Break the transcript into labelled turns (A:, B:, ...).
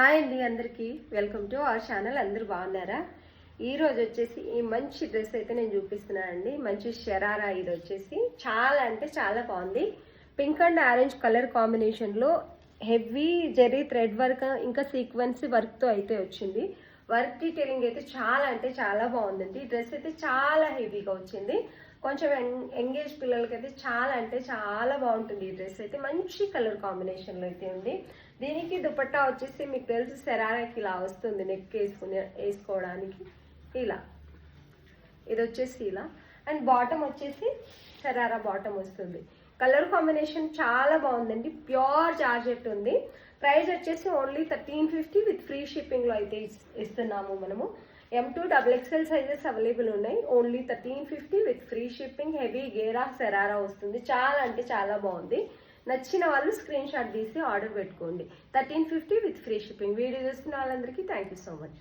A: Hi అండి, అందరికీ welcome to our channel. అందరూ బాగున్నారా? ఈ రోజు వచ్చేసి ఈ మంచి డ్రెస్ అయితే నేను చూపిస్తున్నానండి. మంచి షరారా. ఇది వచ్చేసి చాలా అంటే చాలా బాగుంది. పింక్ అండ్ ఆరెంజ్ కలర్ కాంబినేషన్లో హెవీ జెరీ థ్రెడ్ వర్క్ ఇంకా సీక్వెన్స్ వర్క్తో అయితే వచ్చింది. వర్క్ డీటెయిలింగ్ అయితే చాలా అంటే చాలా బాగుందండి. డ్రెస్ అయితే చాలా హెవీగా వచ్చింది. కొంచెం ఎంగేజ్ పిల్లలకి అయితే చాలా అంటే చాలా బాగుంటుంది. ఈ డ్రెస్ అయితే మంచి కలర్ కాంబినేషన్లో అయితే ఉంది. దీనికి దుపట్టా వచ్చేసి మీకు తెలుసు శరారాకి ఇలా వస్తుంది. నెక్ వేసుకోవడానికి ఇలా ఇది వచ్చేసి ఇలా, అండ్ బాటమ్ వచ్చేసి శరారా బాటమ్ వస్తుంది. కలర్ కాంబినేషన్ చాలా బాగుందండి. ప్యూర్ జార్జెట్ ఉంది. ప్రైస్ వచ్చేసి ఓన్లీ 1350 విత్ ఫ్రీ షిప్పింగ్లో అయితే ఇస్తున్నాము మనము. M2 XXL సైజెస్ అవైలబుల్ ఉన్నాయి. Only 1350 with free shipping. Heavy గేరా శరారా వస్తుంది. చాలా అంటే చాలా బాగుంది. నచ్చిన వాళ్ళు స్క్రీన్ షాట్ తీసి ఆర్డర్ పెట్టుకోండి. 1350 విత్ ఫ్రీ షిప్పింగ్. వీడియో చూస్తున్న వాళ్ళందరికీ థ్యాంక్ యూ సో మచ్.